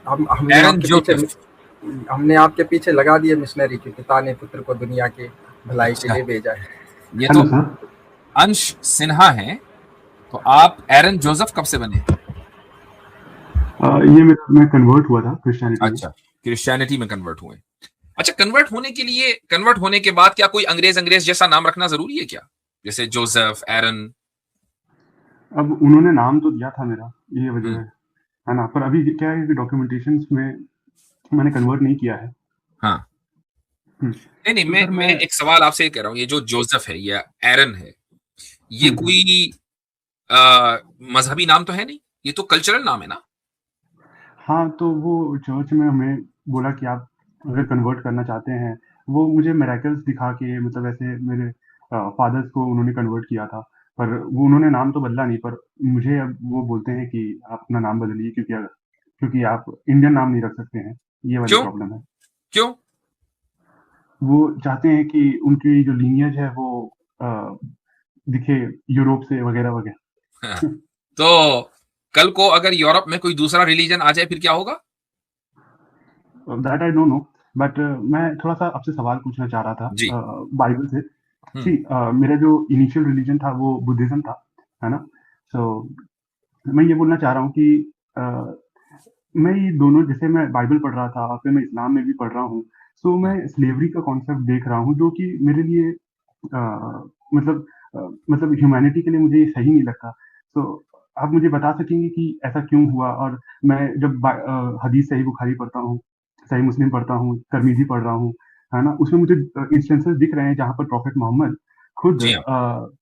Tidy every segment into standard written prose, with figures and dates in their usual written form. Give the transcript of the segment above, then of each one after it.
हम हमने एरन आपके पीछे जोसेफ। हमने आपके पीछे लगा दिए मिशनरी कि पिता ने पुत्र को दुनिया की भलाई के अच्छा, लिए भेजा है। ये तो हेलो सर। अंश सिन्हा है। तो आप एरन जोसेफ कब से बने? ये मैं कन्वर्ट हुआ था क्रिश्चियनिटी में। अच्छा, क्रिश्चियनिटी में कन्वर्ट हुए। अच्छा, कन्वर्ट होने के लिए, कन्वर्ट होने के बाद क्या कोई अंग्रेज अंग्रेज जैसा नाम रखना जरूरी है क्या? जैसे जोसेफ, एरन। अब उन्होंने नाम तो दिया था मेरा, ये वजह हम्म, है ना। पर अभी क्या है कि डॉक्यूमेंटेशंस में मैंने कन्वर्ट नहीं किया है। हाँ। हम्म, नहीं नहीं, तो मैं सर मैं मैं एक सवाल आपसे ये कह रहा हूँ, ये जो जोसेफ है या एरन है, ये हम्म, कोई आ, मजहबी नाम तो है नहीं, ये तो कल्चरल नाम है ना? हाँ, तो वो चर्च में हमें बोला कि आप अगर कन्वर्ट करना चाहते हैं, वो मुझे मिरेकल्स दिखा के, मतलब ऐसे मेरे फादर्स को उन्होंने कन्वर्ट किया था। पर वो उन्होंने नाम तो बदला नहीं, पर मुझे अब वो बोलते हैं कि आप अपना नाम बदलिए, क्योंकि आप इंडियन नाम नहीं रख सकते हैं। ये वाली क्यों? प्रॉब्लम है। क्यों? वो चाहते हैं कि उनकी जो लीनियज है वो अ, दिखे यूरोप से वगैरह हाँ। वगैरह। तो कल को अगर यूरोप में कोई दूसरा रिलीजन आ जाए फिर क्या होगा? That I don't know. But मैं थोड़ा सा आपसे सवाल पूछना चाह रहा था जी। बाइबल से। हम्म। सी, मेरा जो इनिशियल रिलीजन था वो बुद्धिज्म था, है ना। सो मैं ये बोलना चाह रहा हूँ कि अ, मैं ये दोनों, जैसे मैं बाइबल पढ़ रहा था और फिर मैं इस्लाम में भी पढ़ रहा हूँ। सो मैं हम्म। स्लेवरी का कॉन्सेप्ट देख रहा हूँ, जो कि मेरे लिए अ, मतलब मतलब ह्यूमैनिटी के लिए मुझे ये सही नहीं लगता। तो आप मुझे बता सकेंगे कि ऐसा क्यों हुआ? और मैं जब हदीस सही बुखारी पढ़ता हूँ, सही मुस्लिम पढ़ता हूँ, तरमीज़ी पढ़ रहा हूँ, है ना? उसमें मुझे इंस्टेंसेस दिख रहे हैं जहाँ पर प्रॉफेट मोहम्मद खुद जी हाँ।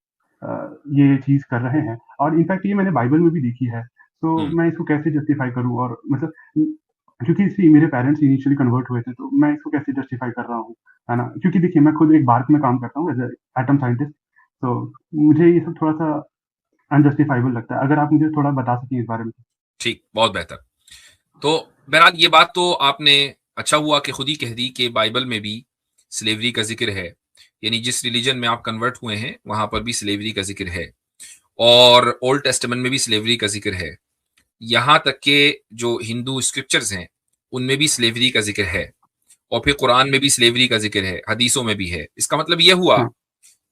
ये चीज़ कर रहे हैं, और इनफैक्ट ये मैंने बाइबल में भी देखी है। तो हम्म। मैं इसको कैसे जस्टिफाई करूँ? और मतलब क्योंकि सी, मेरे पेरेंट्स इनिशियली कन्वर्ट हुए थे, तो मैं इसको कैसे जस्टिफाई कर रहा हूँ, है ना? क्योंकि देखिए, मैं खुद एक बार्क में काम करता हूँ एज़ अ एटम साइंटिस्ट। तो मुझे ये सब थोड़ा-सा अनजस्टिफाइबल लगता है। अगर आप मुझे थोड़ा बता सकें इस बारे में। ठीक, बहुत बेहतर। तो बहरहाल ये बात तो आपने, अच्छा हुआ कि खुद ही कह दी कि बाइबल में भी स्लेवरी का जिक्र है। यानी जिस रिलीजन में आप कन्वर्ट हुए हैं वहां पर भी स्लेवरी का जिक्र है, और ओल्ड टेस्टामेंट में भी स्लेवरी का जिक्र है। यहां तक के जो हिंदू स्क्रिप्चर्स हैं उनमें भी स्लेवरी का जिक्र है, और फिर कुरान में भी स्लेवरी का जिक्र है, हदीसों में भी है। इसका मतलब यह हुआ हाँ,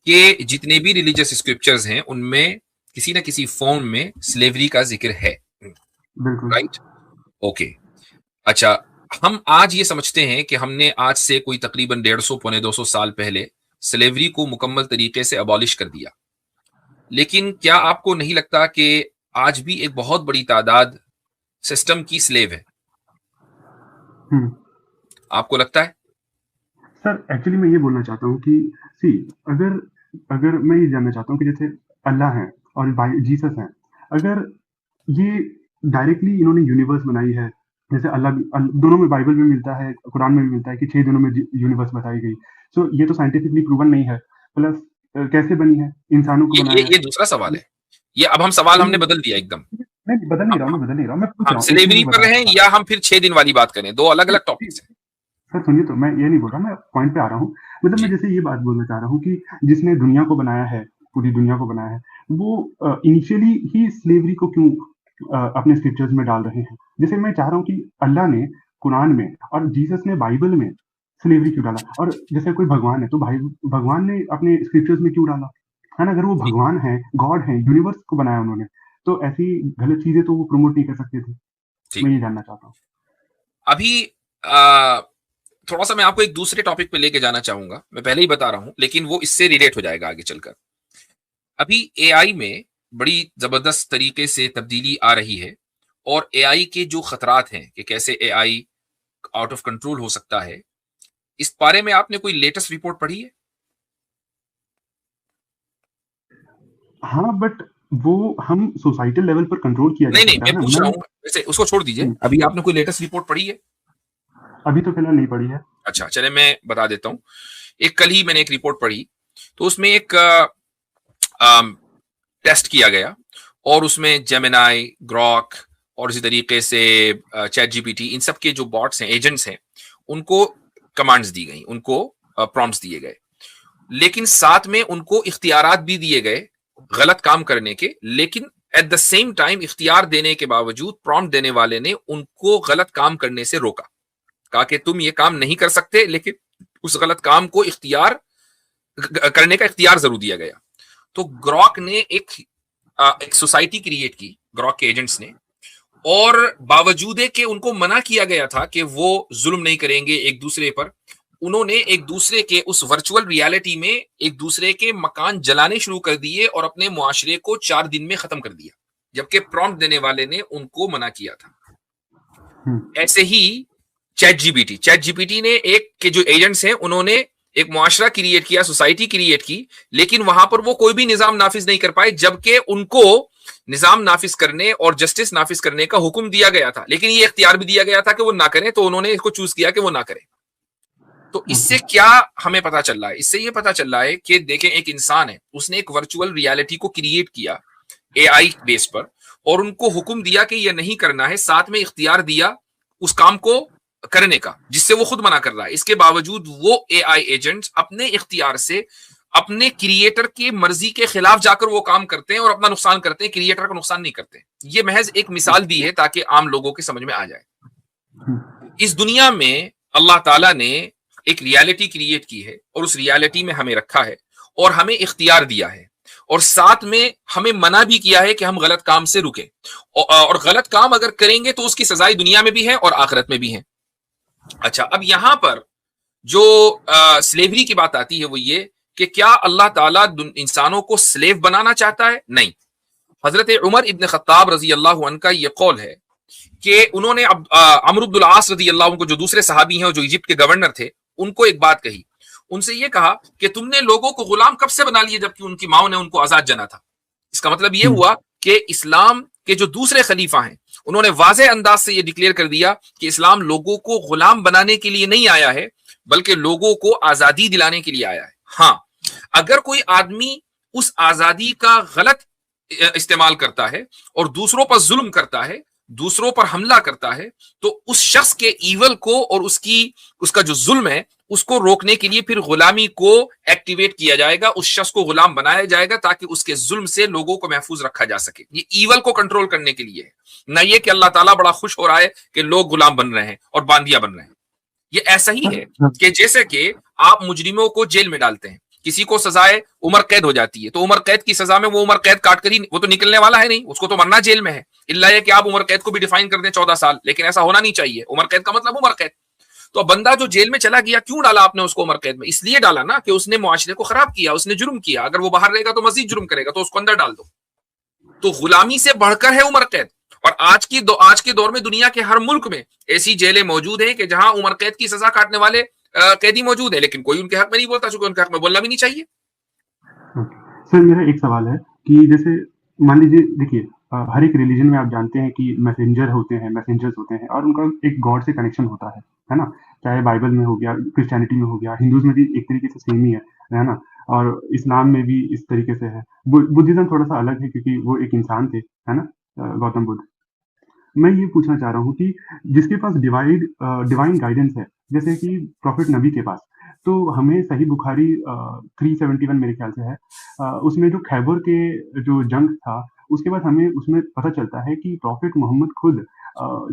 कि जितने भी रिलीजियस स्क्रिप्चर्स हैं उनमें किसी ना किसी फॉर्म में स्लेवरी का जिक्र है। बिल्कुल। राइट। ओके। अच्छा, हम आज ये समझते हैं कि हमने आज से कोई तकरीबन 150 पौने 200 साल पहले स्लेवरी को मुकम्मल तरीके से अबॉलिश कर दिया। लेकिन क्या आपको नहीं लगता कि आज भी एक बहुत बड़ी तादाद सिस्टम की स्लेव है? हुँ। आपको लगता है? सर एक्चुअली मैं ये बोलना चाहता हूँ कि सी, अगर अगर मैं ये जानना चाहता हूँ कि जैसे अल्लाह हैं और भाई जीसस हैं, अगर ये डायरेक्टली इन्होंने यूनिवर्स बनाई है, जैसे दोनों में, बाइबल में मिलता है, कुरान में भी मिलता है कि 6 दिनों में यूनिवर्स बताई गई। सो ये तो साइंटिफिकली प्रूवन नहीं है। प्लस कैसे बनी है? इंसानों को ये बनाया ये है। दूसरा सवाल है। ये अब हम सवाल नहीं, हमने नहीं, बदल दिया एकदम। नहीं, बदल नहीं रहा हूँ, मैं बदल नहीं रहा हूँ, मैं पूछ हम रहा हूँ, एक चीज़ स्लेवरी मुझे पर रहें बताना। या हम फिर 6 दिन वाली बात करें, दो अलग अलग नहीं, टॉपिक्स हैं। सर सुनिए, तो मैं ये नहीं बोल रहा, मैं पॉइंट पे आ रहा हूँ। मतलब मैं जी। जैसे ये बात बोलना चाह रहा हूँ कि जिसने दुनिया को बनाया है, पूरी दुनिया को बनाया है, वो इनिशियली ही स्लेवरी को क्यों अपने स्क्रिप्चर्स में डाल रहे हैं? जैसे मैं चाह रहा हूँ कि अल्लाह ने कुरान में और जीसस ने बाइबल में स्लेवरी क्यों डाला? और जैसे कोई भगवान है, तो भाई भगवान ने अपने स्क्रिप्चर्स में क्यों डाला? है ना? अगर वो जी। भगवान हैं, गॉड हैं, यूनिवर्स को बनाया उन्होंने, तो ऐसी गलत चीज़ें तो वो प्रमोट नहीं कर सकते थे। ठीक। मैं ये जानना चाहता हूँ। अभी आ, थोड़ा सा मैं आपको एक दूसरे टॉपिक पे लेके जाना चाहूंगा, मैं पहले ही बता रहा हूं, लेकिन वो इससे रिलेट हो जाएगा आगे चलकर। अभी एआई में बड़ी जबरदस्त तरीके से तब्दीली आ रही है, और एआई के जो खतरात हैं कि कैसे एआई आउट ऑफ कंट्रोल हो सकता है, इस बारे में आपने कोई लेटेस्ट रिपोर्ट पढ़ी है? हाँ, बट वो हम सोसाइटल लेवल पर कंट्रोल किया जा नहीं नहीं, सकता मैं है ना। पूछ रहा मैं हूं, वैसे उसको छोड़ दीजिए, हुँ, अभी आपने कोई लेटेस्ट रिपोर्ट पढ़ी है? अभी तो फिलहाल नहीं पड़ी है। अच्छा, चले मैं बता देता हूँ। एक कल ही मैंने एक रिपोर्ट पढ़ी, तो उसमें एक टेस्ट किया गया, और उसमें जेमिनाई, ग्रॉक और इसी तरीके से चैट जीपीटी, इन सब के जो बॉट्स हैं, एजेंट्स हैं, उनको कमांड्स दी गई, उनको प्रॉम्प्ट्स दिए गए। लेकिन साथ में उनको इख्तियारात भी दिए गए गलत काम करने के, लेकिन एट द सेम टाइम इख्तियार देने के बावजूद प्रॉम्प्ट देने वाले ने उनको गलत काम करने से रोका, कहा कि तुम ये काम नहीं कर सकते, लेकिन उस गलत काम को इख्तियार करने का इख्तियार जरूर दिया गया। तो ग्रॉक ने एक सोसाइटी क्रिएट की, ग्रॉक के एजेंट्स ने, और बावजूद के उनको मना किया गया था कि वो जुल्म नहीं करेंगे एक दूसरे पर, उन्होंने एक दूसरे के उस वर्चुअल रियलिटी में एक दूसरे के मकान जलाने शुरू कर दिए और अपने मुआशरे को 4 दिन में खत्म कर दिया, जबकि प्रॉम्प्ट देने वाले ने उनको मना किया था। ऐसे ही चैट जीपीटी ने एक के जो एजेंट्स हैं उन्होंने एक मुआशरा क्रिएट किया, सोसाइटी क्रिएट की, लेकिन वहां पर वो कोई भी निजाम नाफिज नहीं कर पाए, जबकि उनको निजाम नाफिज करने और जस्टिस नाफिज करने का हुक्म दिया गया था, लेकिन ये इख्तियार भी दिया गया था कि वो ना करें, तो उन्होंने इसको चूज किया कि वो ना करें। तो इससे क्या हमें पता चल रहा है? इससे ये पता चल रहा है कि देखें, एक इंसान है, उसने एक वर्चुअल रियलिटी को क्रिएट किया एआई बेस पर और उनको हुक्म दिया कि ये नहीं करना है, साथ में इख्तियार दिया उस काम को करने का जिससे वो खुद मना कर रहा है। इसके बावजूद वो एआई एजेंट्स अपने इख्तियार से अपने क्रिएटर की मर्जी के खिलाफ जाकर वो काम करते हैं और अपना नुकसान करते हैं, क्रिएटर का नुकसान नहीं करते। ये महज एक मिसाल दी है ताकि आम लोगों के समझ में आ जाए। इस दुनिया में अल्लाह ताला ने एक रियलिटी क्रिएट की है और उस रियलिटी में हमें रखा है और हमें इख्तियार दिया है और साथ में हमें मना भी किया है कि हम गलत काम से रुके, और गलत काम अगर करेंगे तो उसकी सजाई दुनिया में भी है और आखिरत में भी है। अच्छा, अब यहां पर जो स्लेवरी की बात आती है वो ये कि क्या अल्लाह ताला इंसानों को स्लेव बनाना चाहता है? नहीं। हजरत उमर इब्न खत्ताब रजी अल्लाह अन्हु का ये कौल है कि उन्होंने अमर इब्नुल आस रजी अल्लाह अन्हु को, जो दूसरे सहाबी हैं और जो इजिप्ट के गवर्नर थे, उनको एक बात कही। उनसे ये कहा कि तुमने लोगों को गुलाम कब से बना लिया जबकि उनकी माओ ने उनको आजाद जना था। इसका मतलब ये हुआ कि इस्लाम के जो दूसरे खलीफा हैं उन्होंने वाज़ेह अंदाज से ये डिक्लेयर कर दिया कि इस्लाम लोगों को गुलाम बनाने के लिए नहीं आया है बल्कि लोगों को आजादी दिलाने के लिए आया है। हाँ, अगर कोई आदमी उस आजादी का गलत इस्तेमाल करता है और दूसरों पर जुल्म करता है, दूसरों पर हमला करता है, तो उस शख्स के ईवल को और उसका जो जुल्म है उसको रोकने के लिए फिर गुलामी को एक्टिवेट किया जाएगा, उस शख्स को गुलाम बनाया जाएगा ताकि उसके जुल्म से लोगों को महफूज रखा जा सके। ये ईवल को कंट्रोल करने के लिए है, ना ये कि अल्लाह ताला बड़ा खुश हो रहा है कि लोग गुलाम बन रहे हैं और बांदिया बन रहे हैं। ये ऐसा ही है कि जैसे कि आप मुजरिमों को जेल में डालते हैं, किसी को सजाए उम्र कैद हो जाती है, तो उम्र कैद की सजा में वो उम्र कैद काट कर ही वो तो निकलने वाला है नहीं, उसको तो मरना जेल में है। इल्ला ये कि आप उम्र कैद को भी डिफाइन कर दें 14 साल, लेकिन ऐसा होना नहीं चाहिए। उम्र कैद का मतलब उम्र कैद। तो बंदा जो जेल में चला गया, क्यों डाला आपने उसको उम्र कैद में? इसलिए डाला ना कि उसने मुआशरे को खराब किया, उसने जुर्म किया। अगर वो बाहर रहेगा तो मजीद जुर्म करेगा, तो उसको अंदर डाल दो। तो गुलामी से बढ़कर है उम्र कैद। और आज के दौर में दुनिया के हर मुल्क में ऐसी जेलें मौजूद हैं कि जहां उम्र कैद की सजा काटने वाले कैदी मौजूद है, लेकिन कोई उनके हक में नहीं बोलता, चूंकि उनके हक में बोलना भी नहीं चाहिए। सर, मेरा एक सवाल है कि जैसे मान लीजिए, देखिए, हर एक रिलीजन में आप जानते हैं कि मैसेंजर्स होते हैं और उनका एक गॉड से कनेक्शन होता है ना? चाहे बाइबल में हो गया, क्रिश्चियनिटी में हो गया, हिंदूज में भी एक तरीके से सेम ही है ना? और इस्लाम में भी इस तरीके से है। बुद्धिज्म थोड़ा सा अलग है क्योंकि वो एक इंसान थे, है ना? गौतम बुद्ध। मैं ये पूछना चाह रहा हूँ कि जिसके पास डिवाइन गाइडेंस है, जैसे कि प्रॉफिट नबी के पास, तो हमें सही बुखारी 371 मेरे ख्याल से है, उसमें जो खैबर के जो जंग था, उसके बाद हमें उसमें पता चलता है कि प्रॉफिट मोहम्मद खुद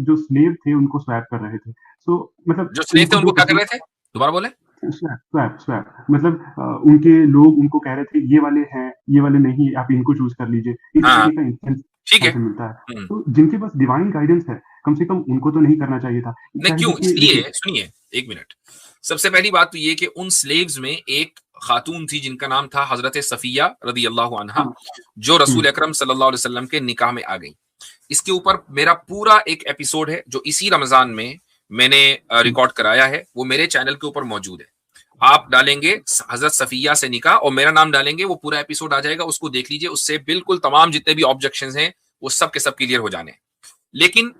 जो स्लेव थे उनको स्वैप कर रहे थे। सो मतलब जो स्लेव थे उनको क्या कर रहे थे? दोबारा बोले। स्वैप मतलब उनके लोग उनको कह रहे थे ये वाले हैं, ये वाले नहीं, आप इनको चूज कर लीजिए। इस तरीके का इंस्टेंस ठीक है, मिलता है। तो जिनके पास डिवाइन गाइडेंस है, कम से कम उनको तो नहीं करना चाहिए था। नहीं, क्यों? इसलिए सुनिए एक मिनट। सबसे पहली बात तो ये कि उन स्लेव्स में एक खातून थी जिनका नाम था हजरत सफिया रदी अल्लाह अन्हा, जो रसूल अकरम सल्लल्लाहु अलैहि वसल्लम के निकाह में आ गई। इसके ऊपर मेरा पूरा एक एपिसोड है जो इसी रमजान में मैंने रिकॉर्ड कराया है, वो मेरे चैनल के ऊपर मौजूद है। आप डालेंगे हजरत सफिया से निकाह और मेरा नाम डालेंगे, वो पूरा एपिसोड आ जाएगा, उसको देख लीजिए। उससे बिल्कुल तमाम जितने भी ऑब्जेक्शंस हैं वो सब के सब क्लियर हो जाने। लेकिन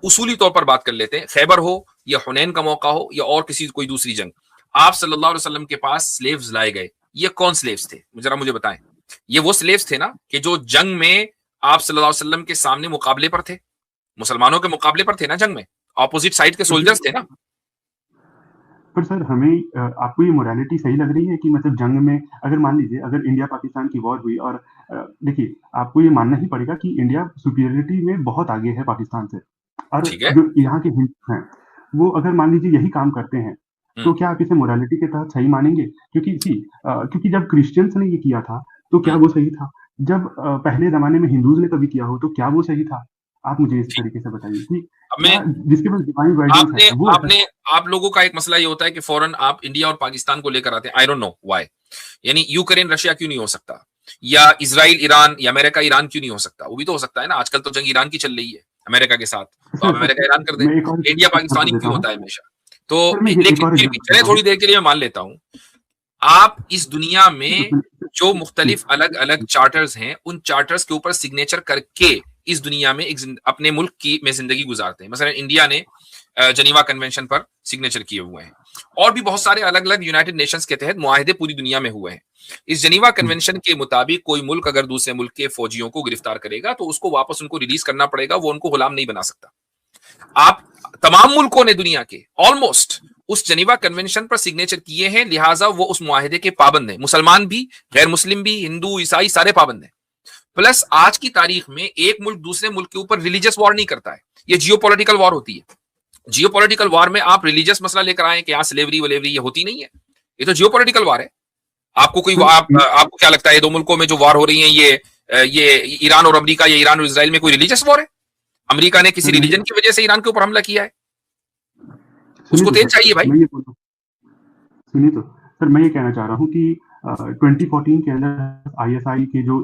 उसूली तौर पर बात कर लेते हैं। खैबर हो या हुनैन का मौका हो या और कोई दूसरी जंग, आप सल्लल्लाहु अलैहि वसल्लम के पास स्लेव्स लाए गए। ये कौन स्लेव्स थे? जरा मुझे बताएं। ये वो स्लेव्स थे ना कि जो जंग में आप सल्लल्लाहु अलैहि वसल्लम के सामने मुकाबले पर थे, मुसलमानों के मुकाबले पर थे ना, जंग में ऑपोजिट साइड के सोल्जर्स थे ना। पर सर, हमें आपको ये मोरालिटी सही लग रही है कि मतलब जंग में अगर मान लीजिए अगर इंडिया पाकिस्तान की वॉर हुई और देखिए आपको ये मानना ही पड़ेगा कि इंडिया सुपीरियरिटी में बहुत आगे है पाकिस्तान से, और ठीक है। जो यहाँ के हिंदू हैं वो अगर मान लीजिए यही काम करते हैं तो क्या आप इसे मोरालिटी के तहत सही मानेंगे? क्योंकि जब क्रिश्चियंस ने ये किया था तो क्या वो सही था? जब पहले जमाने में हिंदूज ने कभी किया हो तो क्या वो सही था? आप मुझे इस तरीके से बताइए कि अब मैं क्या जिसके पास डिवाइन गाइडेंस आपने है वो आपने आप लोगों का एक मसला ये होता है कि फौरन आप इंडिया और पाकिस्तान को लेकर आते हैं। I don't know why. यानी यूक्रेन रशिया क्यों नहीं हो सकता, या इजराइल ईरान, या अमेरिका ईरान क्यों नहीं हो सकता? वो भी तो हो सकता है ना। आजकल तो जंग ईरान की चल रही है अमेरिका के साथ, तो आप सर, अमेरिका ईरान कर दें। मैं एक और इंडिया पाकिस्तानी एग्जांपल देता क्यों हूँ। होता है हमेशा? तो सर मैं एक लेकिन और फिर भी एग्जांपल चले, देता हूँ। थोड़ी देर के लिए मैं मान लेता हूं, आप इस दुनिया में जो जी, मुख्तलिफ अलग अलग चार्टर्स हैं, उन चार्टर्स के ऊपर सिग्नेचर करके इस दुनिया में अपने मुल्क की में जिंदगी गुजारते हैं। मसलन इंडिया ने जनीवा कन्वेंशन पर सिग्नेचर किए हुए हैं, और भी बहुत सारे अलग अलग यूनाइटेड नेशंस के तहत मुआहदे पूरी दुनिया में हुए हैं। इस जनीवा कन्वेंशन के मुताबिक कोई मुल्क अगर दूसरे मुल्क के फौजियों को गिरफ्तार करेगा तो उसको वापस उनको रिलीज करना पड़ेगा, वो उनको गुलाम नहीं बना सकता। आप तमाम मुल्कों ने दुनिया के ऑलमोस्ट उस जनीवा कन्वेंशन पर सिग्नेचर किए हैं, लिहाजा वो उस मुआहदे के पाबंद हैं। मुसलमान भी, गैर मुस्लिम भी, हिंदू ईसाई सारे पाबंद हैं। प्लस आज की तारीख में एक मुल्क दूसरे मुल्क के ऊपर रिलीजियस वॉर नहीं करता है, ये जियोपॉलिटिकल वॉर होती है। जियोपॉलिटिकल वॉर में आप रिलीजियस मसला लेकर आए कि यहाँ स्लेवरी वलेवरी ये होती नहीं है, ये तो जियोपॉलिटिकल वॉर है। आपको क्या लगता है ये दो मुल्कों में जो वॉर हो रही है, ये ईरान और अमेरिका, या ईरान और इसराइल में कोई रिलीजियस वॉर है? अमेरिका ने किसी रिलीजन की वजह से ईरान के ऊपर हमला किया है? उसको तेल चाहिए भाई। सुनिए तो सर, मैं ये कहना चाह रहा हूँ कि 2014 के अंदर आईएसआई के जो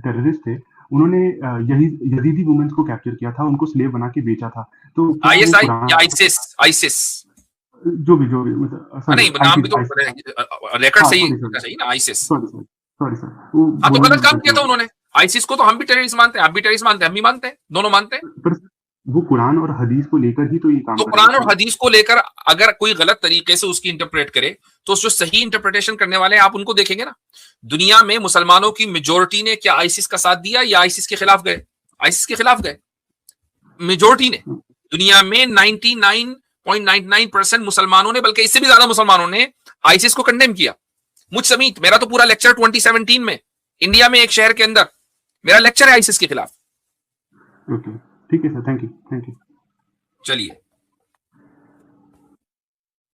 टेररिस्ट थे उन्होंने यही यजीदी वुमेन्स को कैप्चर किया था, उनको स्लेव बना के बेचा था। तो आईएसआई या आईसिस जो भी मतलब नहीं, नाम भी तो रिकॉर्ड सही चाहिए ना, आईसिस। सॉरी सर, हाँ तो गलत काम किया था उन्होंने। आईसिस को तो हम भी टेररिस्ट मानते हैं, आप भी टेररिस्ट मानते हैं, हम भी मानते हैं, दोनों मानते हैं। पर वो कुरान और हदीस को लेकर ही तो ये काम तो कुरान और हदीस को लेकर अगर कोई गलत तरीके से उसकी इंटरप्रेट करे तो जो सही इंटरप्रिटेशन करने वाले हैं आप उनको देखेंगे ना। दुनिया में मुसलमानों की मेजोरिटी ने क्या आईसिस का साथ दिया या आईसिस के खिलाफ गए? आईसिस के खिलाफ गए मेजोरिटी ने। दुनिया में 99.99% मुसलमानों ने, बल्कि इससे भी ज्यादा मुसलमानों ने आईसिस को कंडेम किया, मुझ समीत। मेरा तो पूरा लेक्चर 2017 में इंडिया में एक शहर के अंदर मेरा लेक्चर है आईसिस के खिलाफ। ओके, ठीक है सर, थैंक यू। चलिए।